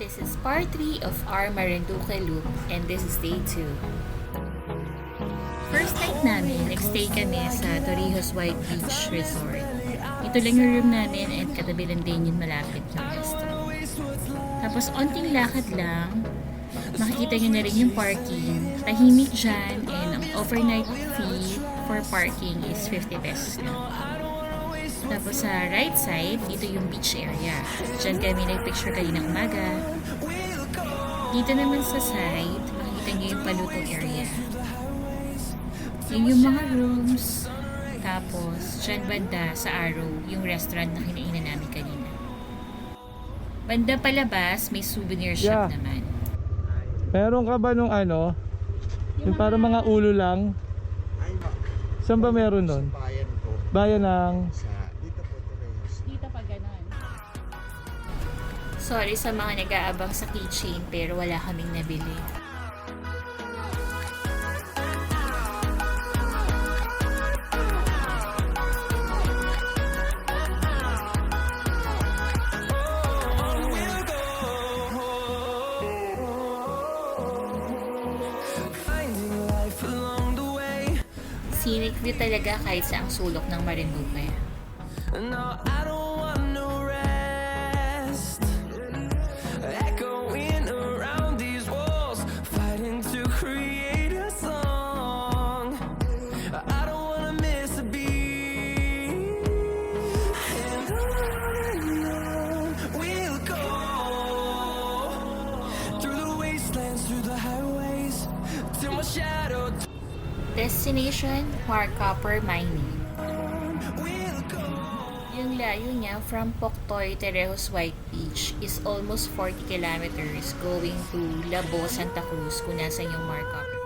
This is part 3 of our Marinduque loop and this is day 2. First night namin, nag-stay kami sa Torrijos White Beach Resort. Ito lang yung room namin and katabi lang din yung malapit ng restaurant. Tapos onting lakad lang, makikita nyo na rin yung parking. Tahimik dyan and ang overnight fee for parking is 50 pesos lang. Tapos sa right side, dito yung beach area. Diyan kami nag-picture kaninang umaga. Dito naman sa side, makikita nyo yung palutong area. Yun yung mga rooms. Tapos, dyan banda sa Arrow, yung restaurant na kinainan namin kanina. Banda palabas, may souvenir shop naman. Meron ka ba nung ano? Yung para mga ulo lang? Saan ba meron nun? Bayan ko. Bayan ng... Dito po, Torrijos. Dito pa ganon. Sorry sa mga nag-aabang sa keychain pero wala kaming nabili. Scenic view talaga kahit sa ang sulok ng Marinduque. No, I don't want no rest. Echoing around these walls, fighting to create a song. I don't wanna miss a beat. And on we'll go through the wastelands, through the highways, till my shadow. Destination, Marcopper Mining. We'll go. Yung layo niya from Poktoy, Torrijos White Beach is almost 40 kilometers going to Labo, Santa Cruz kung nasan yung Marcopper.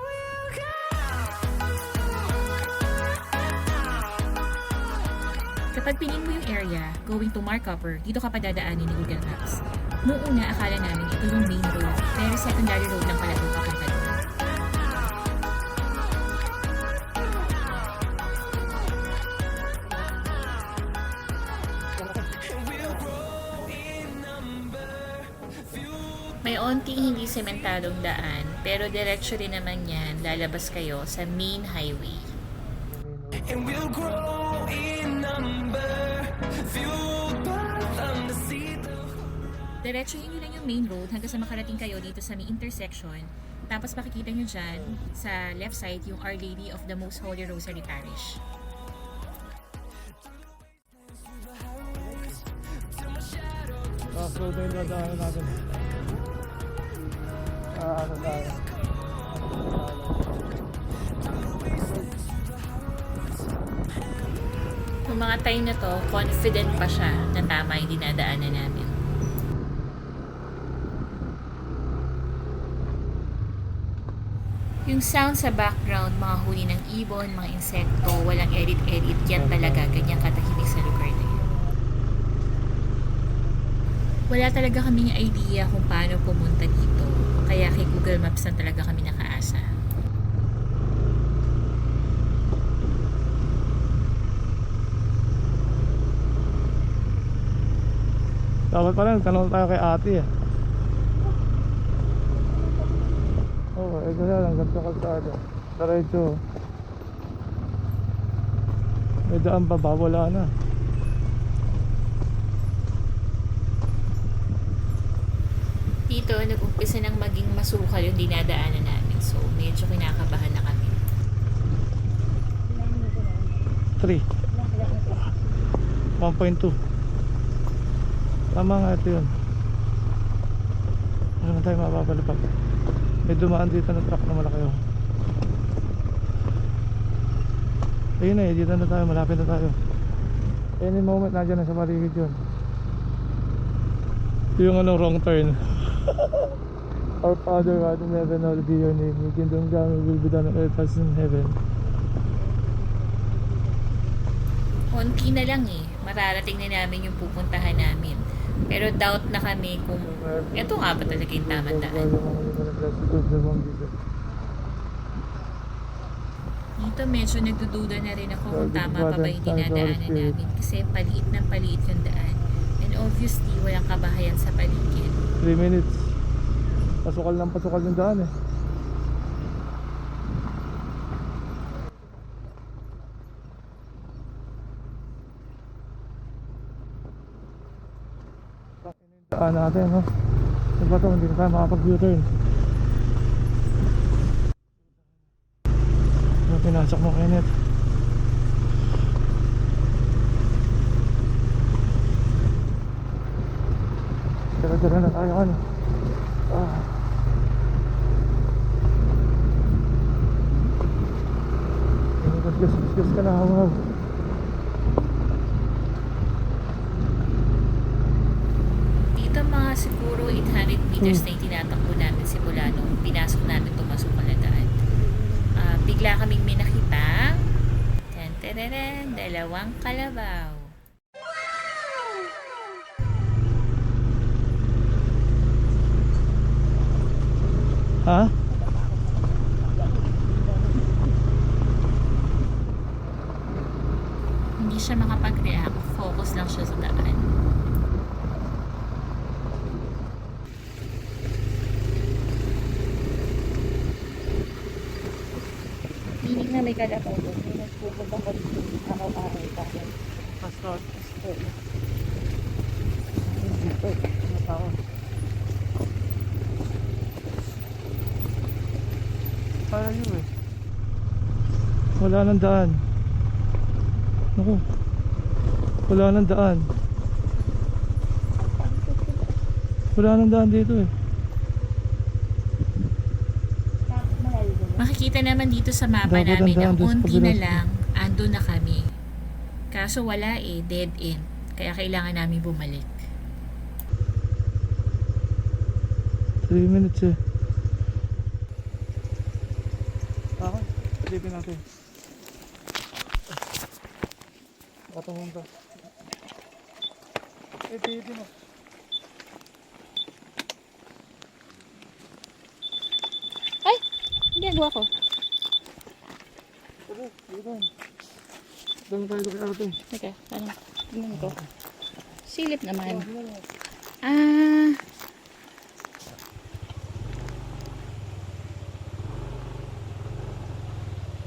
Kapag pinin mo yung area going to Marcopper, dito ka pa dadaanin ni Google Maps. Noong una, akala namin ito yung main road, pero secondary road lang pala ito papunta doon. May onting hindi sementadong daan, pero diretsyo rin naman yan, lalabas kayo sa main highway. And we'll grow in number, fueled by thunder, see the... Diretso yun lang yung main road hanggang sa makarating kayo dito sa may intersection. Tapos makikita nyo dyan, sa left side, yung Our Lady of the Most Holy Rosary Parish. Slow down na daanan natin. Ano tayo? Yung mga time na to, confident pa siya na tama yung dinadaanan namin. Yung sound sa background, mga huli ng ibon, mga insekto, walang edit-edit, yan talaga, ganyan katahimik sa lugar na yun. Wala talaga kaming idea kung paano pumunta dito, kaya kay Google Maps na talaga kami nakaasa. Dapat pala, tanong tayo kay ate eh. Oo, ito na lang, ganito kalsada. Diretso. May daan pa ba? Wala na. Dito, nag-umpisa ng maging masukal yung dinadaanan namin. So, medyo kinakabahan na kami. 3 1.2. Tama nga ito yun. Ano na tayo mapapalipag. May dumaan dito na truck na malaki oh. Ayun na eh, dito na tayo, malapit na tayo. Any moment nandiyan na sa paligid yun. Yung ano, wrong turn. Our Father who art in heaven, hallowed be your name. Your kingdom come, your will be done on earth as in heaven. Konti na lang eh. Mararating na namin yung pupuntahan namin. Pero doubt na kami kung ito nga ba talaga yung tamang daan. Dito medyo nagdududa na rin ako kung tama pa ba yung dinadaanan namin. Kasi paliit ng paliit yung daan. And obviously, walang kabahayan sa paligid. 3 minutes. pasukal yung daan eh. Daan natin, no? Ano ba ito? Hindi na tayo makapag-U-turn. Ano pinasok mo, Kenneth? Tira-tira na tayo, ano? Gas ka na, hawag. Dito mga siguro 800 meters na yung tinatakbo namin simula nung pinasok namin itong Masukaladaan. Bigla kaming may nakita. Tan-tararan, dalawang kalabaw. Ha? Hindi siya makapag-react. Focus lang siya sa daan. Piling na may kalabaw doon. May nagpupunta ko dito. Araw-araw dahil. Pastor. Dito. Ano tao? Kaya nyo eh. Wala nang daan. Naku. Wala nang daan. Wala nang daan dito eh. Makikita naman dito sa mapa Dapat namin ang na daan doon sa unti na kabilang lang ando na kami. Kaso wala eh, dead end. Kaya kailangan namin bumalik. 3 minutes eh. Ako, silipin natin. Patungong ka. Pwede mo. Ay! Hindi, agawa ko. Tara, dito. Doon tayo kay Arthur. Teka, ano? Tingnan ko. Silip naman. Oh, Ah...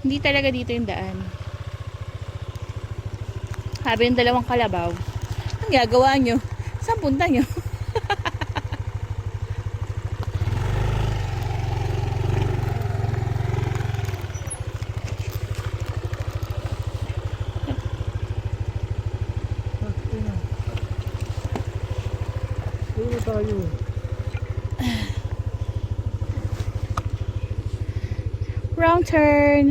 Hindi talaga dito yung daan. Sabi yung dalawang kalabaw. Ang gagawa nyo? Saan punta nyo? Dito tayo. Wrong turn.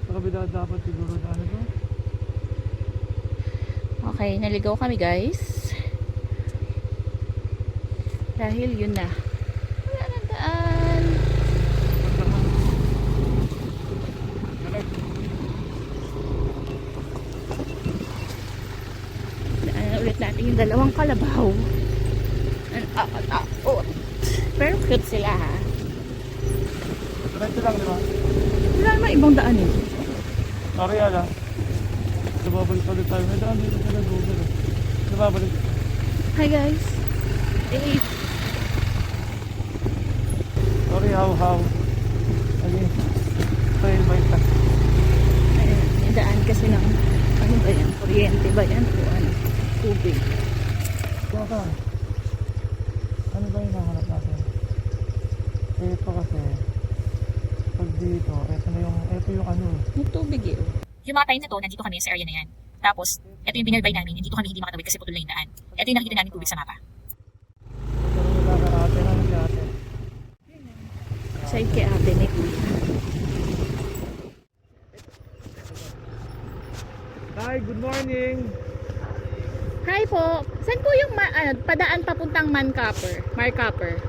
Sa kabila dapat siguro na ano to? Okay, naligaw kami guys. Dahil yun na. Wala na daan. Daan na ulit natin yung dalawang kalabaw. Ang takot. Pero cute sila ha. Diretso lang, di ba? Wala naman ibang daan eh. Sorry, ala. Nababalik ulit tayo. May daan dito sa Google eh. Nababalik. Hi guys. Hey. Sorry, how. Again. Trail bike ka. Ayan, may daan kasi ng ano ba yan? Kuryente ba yan? O ano? Tubig. Kaya ka. Ano ba yung nahanap natin? Ito kasi. Pag dito, ito yung ano. May tubig eh. Yung mga time na to, nandito kami sa area na yan. Tapos, ito yung binalbay namin, dito kami hindi makatawid kasi putol na yung daan. Ito yung nakikita namin tubig sa mapa. Ito yung ate. Ano si ate? Side kay ate may kuya. Hi, good morning. Hi po. Saan po yung padaan papuntang Marcopper?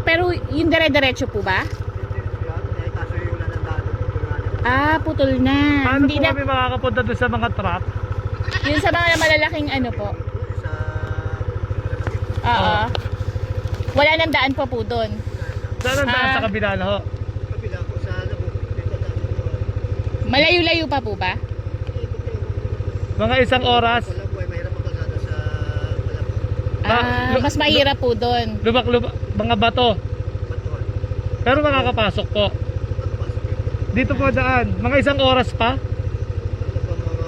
Pero yung dire-diretso po ba? Putol na. Paano Hindi po na. kami makakapunta doon sa mga truck? Yun sa mga malalaking ano po. Oo. Wala nang daan pa po doon. Saan ang daan sa kabila na ho? Kabila ko sa Labo. Malayo-layo pa po ba? Mga isang oras. Wala po ay mahirap ang kalsada sa Malabo. Mas mahirap po doon. Lubak-lubak, mga bato. Pero makakapasok po. Dito po daan, mga isang oras pa. Ito pa mga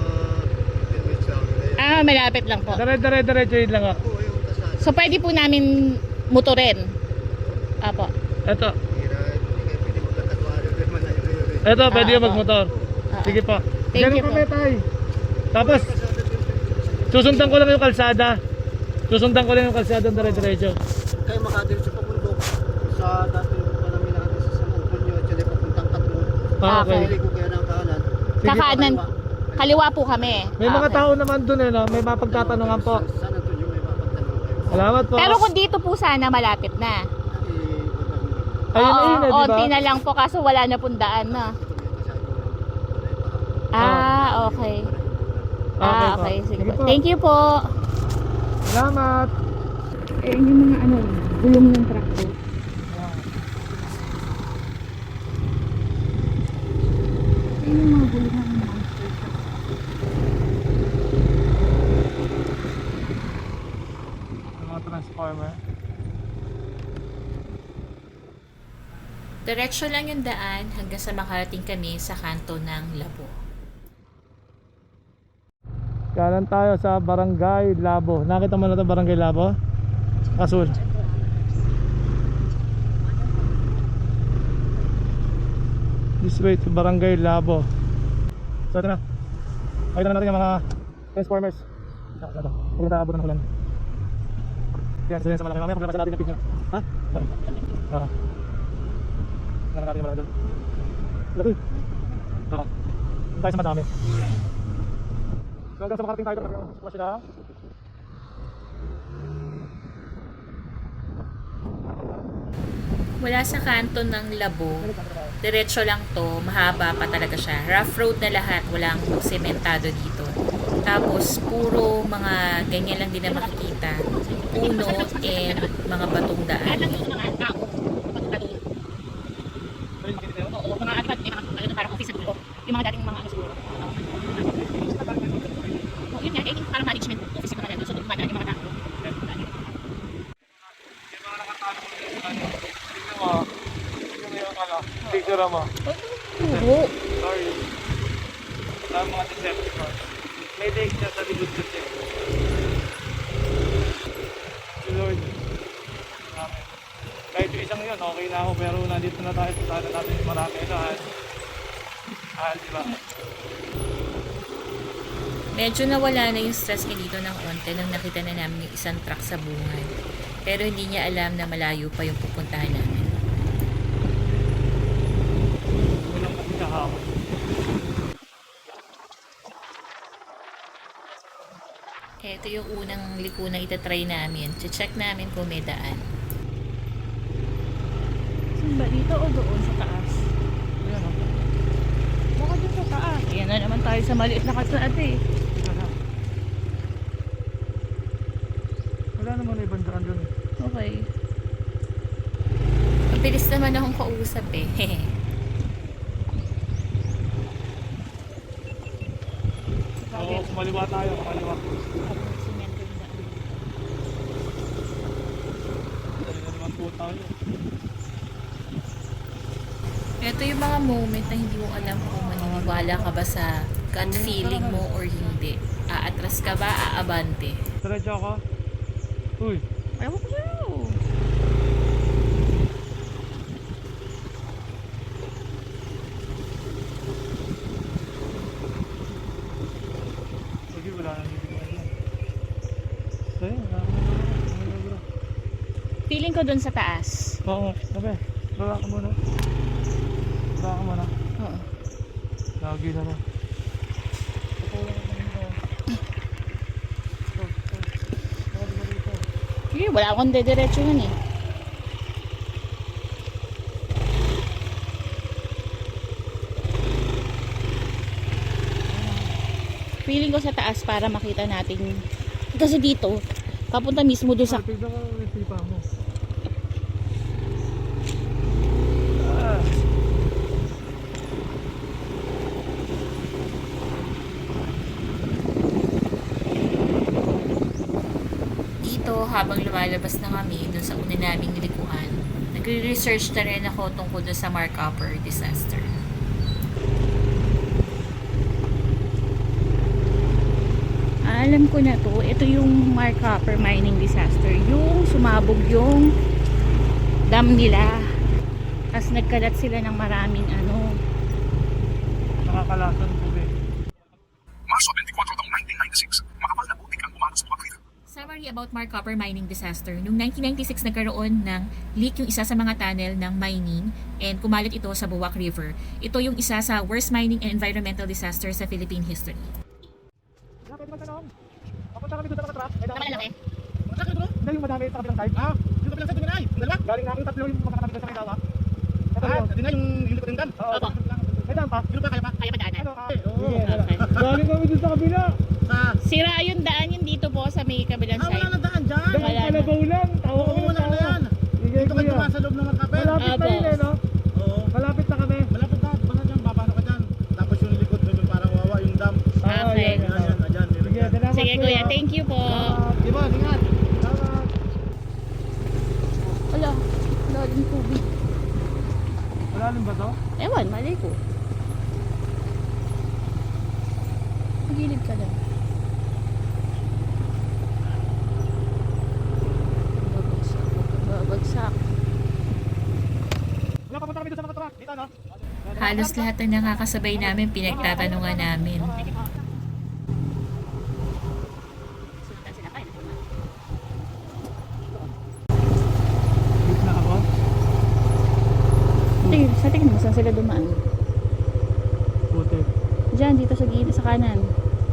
10 minutes lang. Malapit lang po. Diretso yun lang ako. Po yung kasada. So pwede po namin motorin. Apo. Ito, Hindi kayo pwede magkakatwari. Pero malayo na yun. ito, pwede yung Apo. magmotor. Sige po. Thank Ganun you po. kami tayo. Tapos, Kasada din. susundan ko lang yung kalsada. Susundan ko lang yung kalsada diretso. Kayo makadil sa pabundok. Sa dati pa namin nakadil sa San Antonio at sila papuntang Katmon. Okay. Pili ko kayo ng kanan. Sige po. Kakanan. Kaliwa po kami. May mga Okay. tao naman dun no? May mapagtatanungan po. Sa San Antonio may mapagtanong kayo. Salamat po. Pero kung dito po sana malapit na. Ayun na Oo, yun, di ba? onti na lang po kaso wala na pong daan na. Okay. Okay po. Okay. Sige Sige po. po. Thank you po. Salamat. Ayan yung mga gulong ng truck po. Ayan yung mga gulong ng monster truck. Mga transformer. Diretso lang yung daan hanggang sa makarating kami sa kanto ng Labo. Kanan tayo sa Barangay Labo. Nakita mo na ito Barangay Labo? Kasul. This way to Barangay Labo. So ito na. Makita na natin yung mga transformers. Ito. Huwag na abot ng ulan. Yan, sa malaki. Mamaya paglabas natin yung picture. Ha? Oo. Tingnan natin yung malaki doon. Laki. Oo. Doon tayo sa madami. So hanggang sa makarating tayo doon. Suma sila. Mula sa kanto ng Labo, diretso lang to, mahaba pa talaga siya. Rough road na lahat, walang sementado dito. Tapos, puro mga ganyan lang din na makikita. Puno and mga batong daan. Oo, mga ano, parang office siguro. Yung mga dating mga ano siguro. Yun nga, parang management office yung mga so dumadaan yung mga tao. Picture mo. Puro. Sorry. Ang mga Decepticons. May leg niya sa likod kasi. Si Lord. Amen. Kahit yung isang yun, okay na ako. Pero nandito na tayo. Puntahan na natin yung marami na. Diba? Medyo nawala na yung stress niya dito ng onte nang nakita na namin yung isang truck sa bungan. Pero hindi niya alam na malayo pa yung pupuntahan namin. Walang kasi kahapon. Ito yung unang liko na itatry namin. Check namin kung may daan. Saan ba? Dito o doon sa taas? Ayan o. Baka doon sa taas. Ayan na naman tayo sa maliit na kalsada eh. Wala naman na ibang daan dun. Okay. Mabilis naman akong kausap eh. Oo, kumaliwa tayo. Kumaliwa. Dali na naman po tayo. Ito yung mga moment na hindi mo alam kung maniniwala ka ba sa gut feeling mo or hindi. Aatras ka ba? Aabante? Diretso ako. Uy. Ewan ko sa'yo. Sige, wala nang hindi ko alam. Sige, wala nang hindi ko. Feeling ko dun sa taas. Oo, sabi. Baba ka muna. Baba ka muna. Oo. Lagi na lang. Sige, wala akong dediretso yun eh. Feeling ko sa taas para makita natin. Kasi dito, papunta mismo doon sa... Tignan ko yung sipa mo. Dito ito, habang lumalabas na kami dun sa una naming likuan, nagre-research na rin ako tungkol dun sa Mark Upper disaster. Alam ko na to, ito yung Mark Upper mining disaster. Yung sumabog yung dam nila. Tapos nagkalat sila ng maraming Nakakalasan po eh. Marso 24 taong 1996, makapal na putik ang umanos sa Aquila. Summary about Mark Copper mining disaster. Noong 1996 nagkaroon ng leak yung isa sa mga tunnel ng mining and kumalat ito sa Buwak River. Ito yung isa sa worst mining and environmental disaster sa Philippine history. Pwede magtanong? Papunta kami doon sa mga truck. Malaki. Malaki bro? Hindi yung madami sa kabilang side. Yung kabilang side ay, yung dalawa? Galing na yung tatlo yung makakatabi doon sa may dawa. Hindi na yung likod ng dam? Oo. Opo. May dam pa? Yung pa, kaya pa? Kaya pa daanan. Ano? Oo. Okay. Galing kami doon sa kabila. Sira yung daan yung dito po sa may kabilang Wala side. na daan dyan. Dahil Wala na. kalabaw lang. Tawa Oo, kami ng wala na tawa. yan. Sige, Dito kayo kuya. dumaan sa loob ng Markapel. Malapit na Apo. yun eh, no? Oo. Malapit na kami. Malapit na, basta dyan, babano ka dyan. Tapos yung likod doon yung parang wawa yung dam. Okay. yan, yan. Ayan, meron Sige, dyan. salamat Sige kuya, thank you po. Diba, ingat. Salamat. Wala, wala din tubig. Malalim ba to? Ewan, mali ko. Magilid ka lang. Babagsak. Wala, papunta kami doon sa mga truck. Dito, no? Halos lahat ng nakakasabay namin pinagtatanungan namin. Dito na ako. Sa tingin mo, saan sila dumaan? Putik. Diyan, dito sa gilid, sa kanan.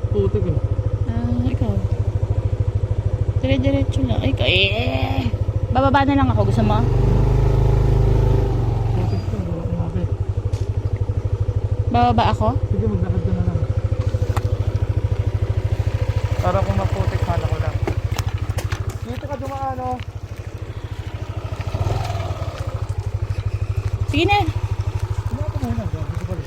Putik eh. Ikaw. Dire-diretso lang. Ay, bababa na lang ako. Gusto mo? Putik to. Wala kang mapit. Bababa ako? Sige, maglakad ka na lang. Para kung maputik, hala ko lang. Dito ka dumaan, no? Sige na. Hindi ako muna. Dito pala.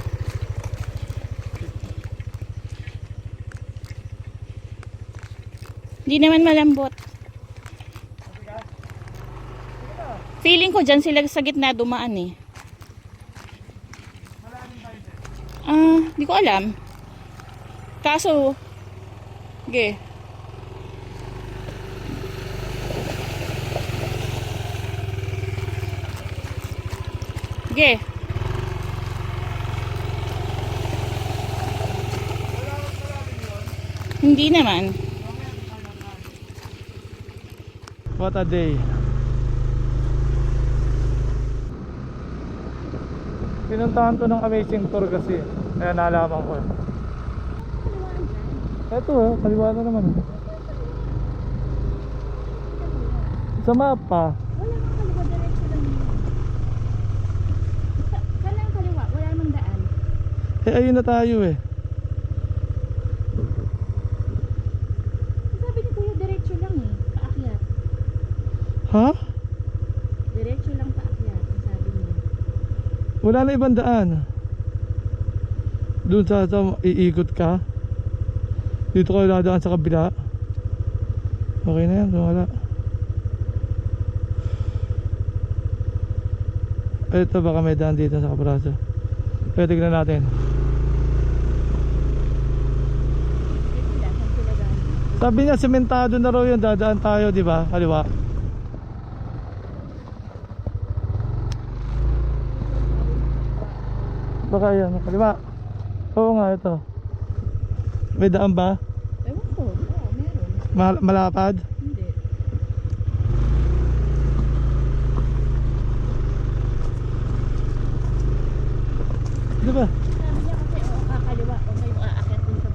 Hindi naman malambot. Feeling ko dyan sila sa gitna dumaan eh. Di ko alam. Kaso, okay. Okay. Hindi naman. What a day. Pinuntahan to ng amazing tour kasi. Kaya nalaman ko. Ito kaliwa na naman. Sa mapa. Wala kang kaliwa, diretso lang yun. Kanan kaliwa, wala namang daan. Ayun na tayo eh. Sabi ni Kuya, diretso lang eh, paakyat. Ha? Diretso lang paakyat, ang sabi niya. Wala na ibang daan. Doon sa iikot ka. Dito ka dadaan sa kabila. Okay na yan, wala. Ito baka may daan dito sa kabraso. Pero tignan natin. Sabi niya sementado na raw yung dadaan tayo, di ba? Kaliwa. Baka yan, kaliwa. Oo nga, ito. May daan ba? Ewan ko, oo, meron. Malapad? Hindi. Di ba? Sabi niya kasi, oo, kakaliwa, o kayo aakyat dun sa bundok.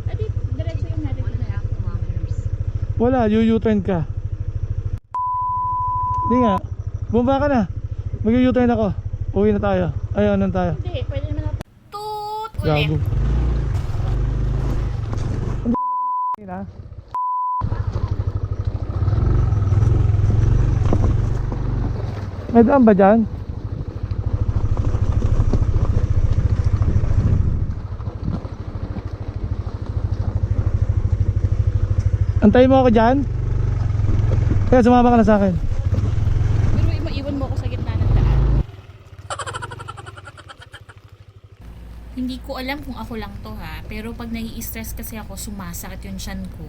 Adi, diretso yung natin na kilometers. Wala, U-turn ka. Di nga. Bumaba ka na. Mag-U-turn ako. Uwi na tayo. Ayaw na tayo. Hindi, pwede naman natin. Toot! Gago. Ulit. Hindi ka ba tumakin ha? May daan ba dyan? Antayin mo ako dyan? Kaya sumama ka na sa akin. Pero maiwan mo ako sa gitna ng daan. Hindi ko alam kung ako lang to ha, pero pag nai-stress kasi ako, sumasakit yung tiyan ko.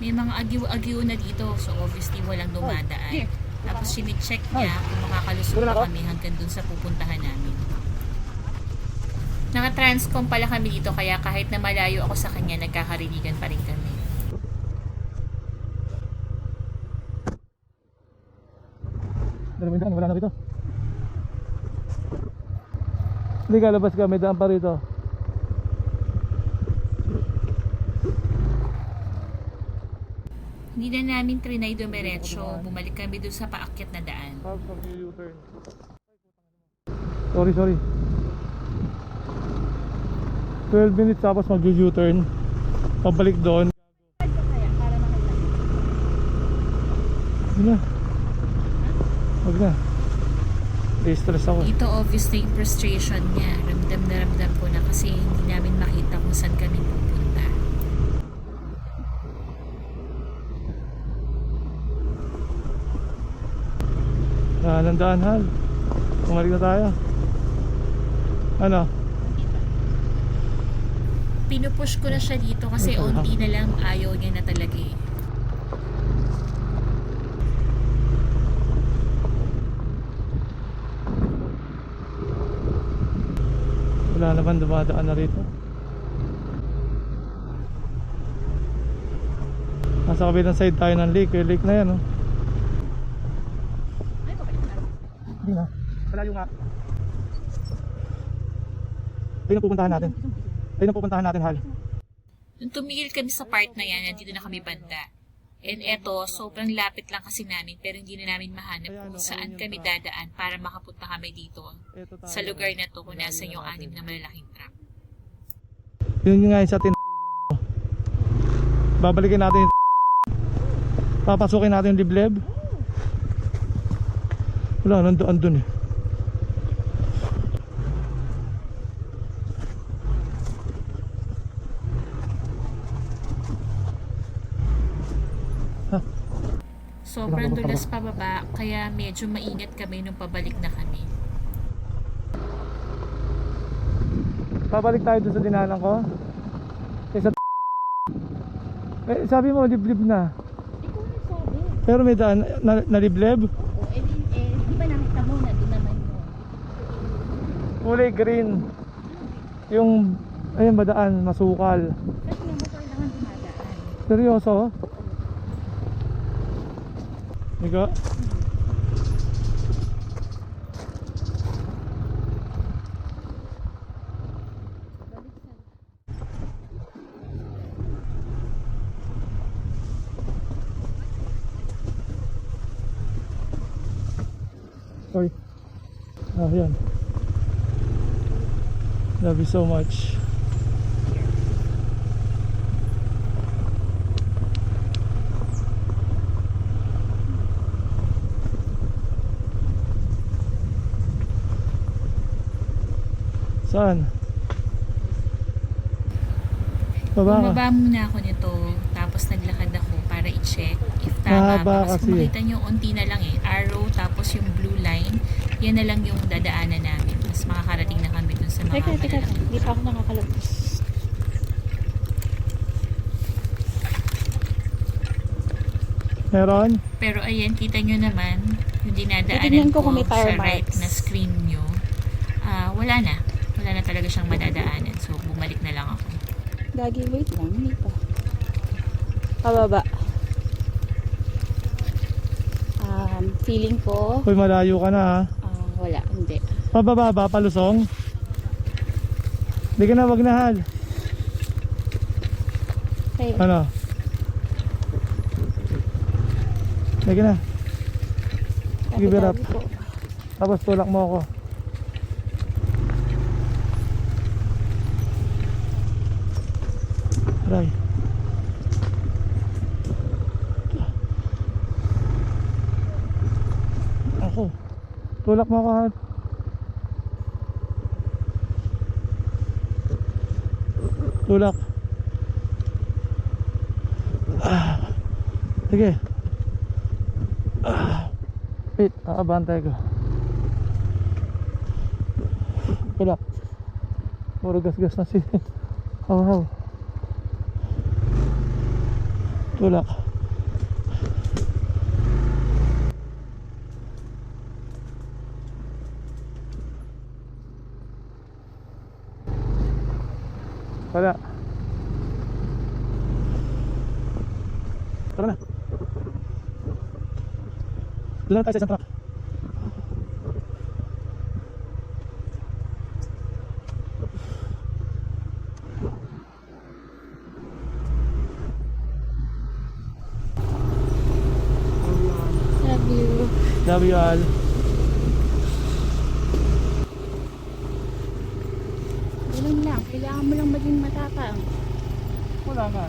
May mga agiw-agiw na dito, so obviously walang dumadaan. Tapos sinicheck niya kung makakalusot pa kami hanggang dun sa pupuntahan namin. Naka-transcom pala kami dito, kaya kahit na malayo ako sa kanya, nagkakarinigan pa rin kami. May daan, wala na rito. Hindi ka, labas ka, may daan pa rito. Hindi na namin trinay dumiretso, bumalik kami dun sa paakyat na daan. Sorry. 12 minutes tapos mag-U-turn. Pabalik doon. Kaya para makita. Huwag na. Huwag na. Stress ako. Ito obviously yung frustration niya. Ramdam na ramdam ko na kasi hindi namin makita kung saan kami pupunta. Nandaan, Hal. Bumalik na tayo. Ano? Pinupush ko na siya dito kasi onti na lang, ayaw niya na talaga eh. Wala naman dumadaan na rito. Nasa kabilang side tayo ng lake. Yung lake na yan, oh. Hindi na. Malayo nga. Ayun ang pupuntahan natin. Ayun ang pupuntahan natin, Hal. Nung tumigil kami sa part na yan, nandito na kami banda. And eto, sobrang lapit lang kasi namin pero hindi na namin mahanap kung saan kami dadaan para makapunta kami dito sa lugar na to kung nasan yung 6 na malalaking truck. Yun nga yung sa babalikin natin yung papasukin natin yung libleb. Wala, nandoon dun eh. Sobrang dulas pababa, kaya medyo maingat kami nung pabalik na kami. Babalik tayo dun sa dinanan ko. Sa sabi mo liblib na. Ikaw nagsabi. Pero may daan na libleb. O, di ba nakita mo na doon naman mo? Kulay green. Yung ayun ba daan masukal. Kasi may motor lang ang dumadaan. Seryoso? Ika? Sorry. Yan. Love you so much. Saan? Baba ka. Bumaba muna ako nito, tapos naglakad ako para i-check if tama. Mahaba Kasi kasi. makita nyo, unti na lang eh. Arrow, tapos yung blue line, yan na lang yung dadaanan namin. Mas makakarating na kami dun sa mga Teka. malalaking. Hindi pa ako nakakalabas. Meron? Pero ayan, kita nyo naman, yung dinadaanan Titignan ko ko kung may tire sa right marks. na screen nyo, wala na. Wala na talaga siyang madadaanan. So, bumalik na lang ako. Gagi, wait lang. Hindi pa. Pababa. Feeling ko, Uy, malayo ka na ha. wala. Hindi. Pababa ba? Palusong? Hindi ka na, wag na, Hal. Okay. Ano? Hindi ka na. Give it up. Gagi po. Tapos tulak mo ako. Aray. Ako. Tulak mo ako, Hal. Tulak. Sige. Wait, aabantay ko. Wala. Puro gas-gas na si haw. Tulak. Wala. Tara na. Doon lang tayo sa isang truck. Love you. Love you all. Ganun lang. Kailangan mo lang maging matapang. Wala nga.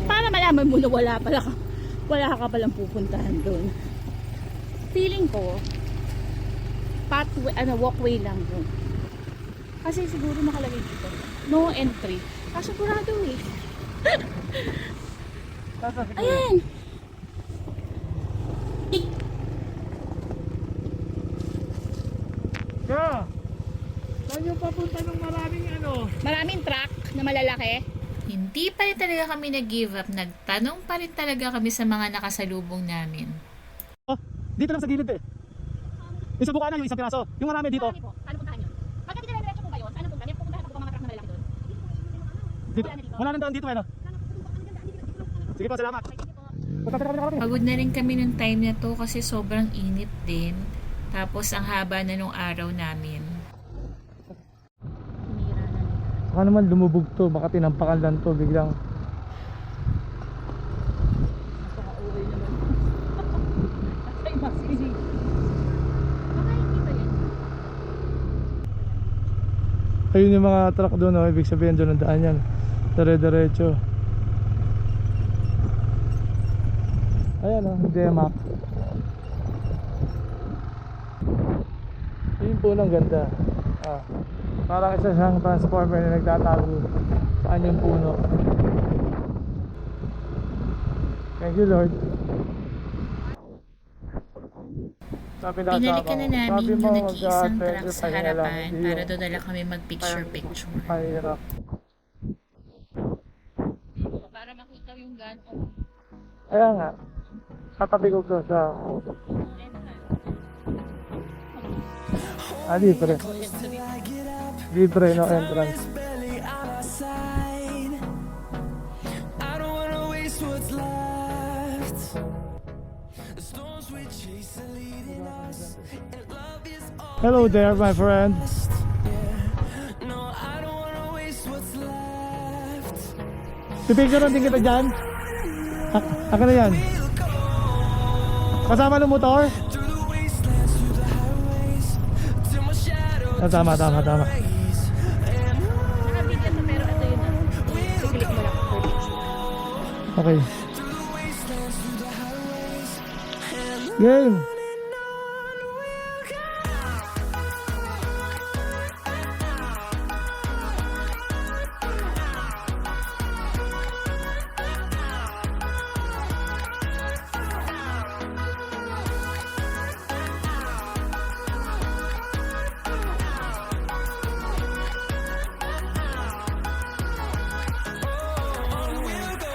Para malaman mo na wala ka palang pupuntahan doon. Feeling ko, pathway, walkway lang doon. Kasi siguro nakalagay dito, no entry. Kasigurado eh. Ayan! Kaya, saan yung papunta ng maraming Maraming truck na malalaki. Hindi pa rin talaga kami nag-give up. Nagtanong pa rin talaga kami sa mga nakasalubong namin. Oh, dito lang sa gilid eh. Yung sa bukana yung isang piraso. Yung marami dito. Marami po. Paano puntahan yun? Pagka dire-diretso po ba yun? Saan ang puntahan? Pupuntahan po ba mga truck na malalaki doon? Dito. Wala nang daan dito eh no? Sige po, salamat. Pagod na rin kami nung time na to kasi sobrang init din. Tapos ang haba na nung araw namin. Baka naman lumubog to, baka tinampakan lang to biglang. Ayun yung mga truck doon, oh. Ibig sabihin doon ang daan yan. Dire-diretso. Ayan oh, Demak. Yun po ng ganda. Parang isa siyang transformer na nagtatago. Saan yung puno? Thank you Lord. Binalikan na namin yung nag-iisang truck sa harapan para doon na lang kami mag-picture-picture. Mahirap. Para makita yung gano'n. Kaya nga, katabi ko to sa libre. Libre no entrance. Barely on our side. I don't wanna waste what's left. The storms we chase are leading us, and love is all. Hello there my friend. No, I don't wanna waste what's left. Pipicture din kita dyan. Akin na yan. Kasama ng motor? Through the wastelands, through the highways, till my shadow Tama. rays. Nakabigyan to pero ito yun ah. Sigilik mo lang for picture. Okay. Through the wastelands, through the highways, and Game. on we'll go.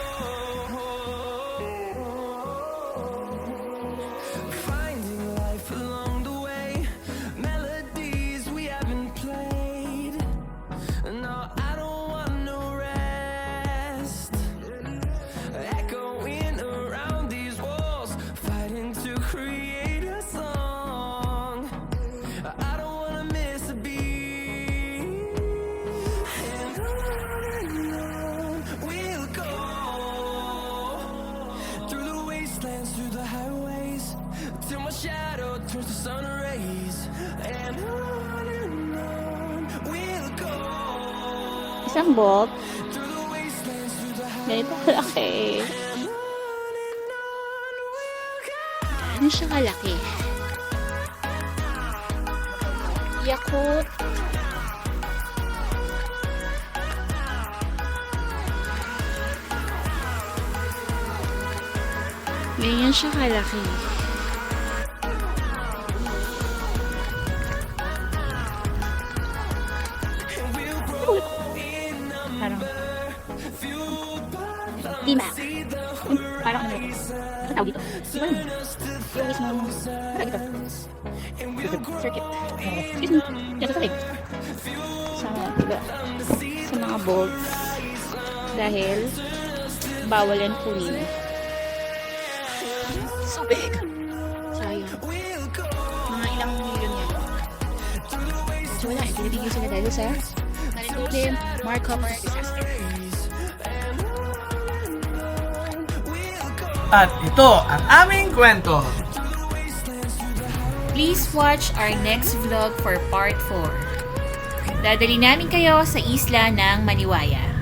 Finding life along the way, melodies we haven't played. No, I don't want no rest. Echoing around these walls, fighting to create a song. I don't wanna miss a beat. And on we'll go. Through the wastelands, through the highways, till my shadow turns to sun rays. And on we'll go. Isang bolt. Through the wastelands, through the highways, Ganito kalaki. and on we'll go. Ano siya kalaki? Yakult. Ganyan siya kalaki. Parang T-Max. Parang ano? Ang tawag dito? Di ba yun? Yung mismong parang ito. Circuit. Excuse me. Diyan sa sahig. Diba? Sa mga bolts. Dahil bawal yan kunin. So big. Sayang. Mga ilang milyon yan. So wala, pinibigyan sila dahil sa Marikopim Marcomer disaster. At ito ang aming kwento. Please watch our next vlog for part 4. Dadali namin kayo sa isla ng Maniwaya.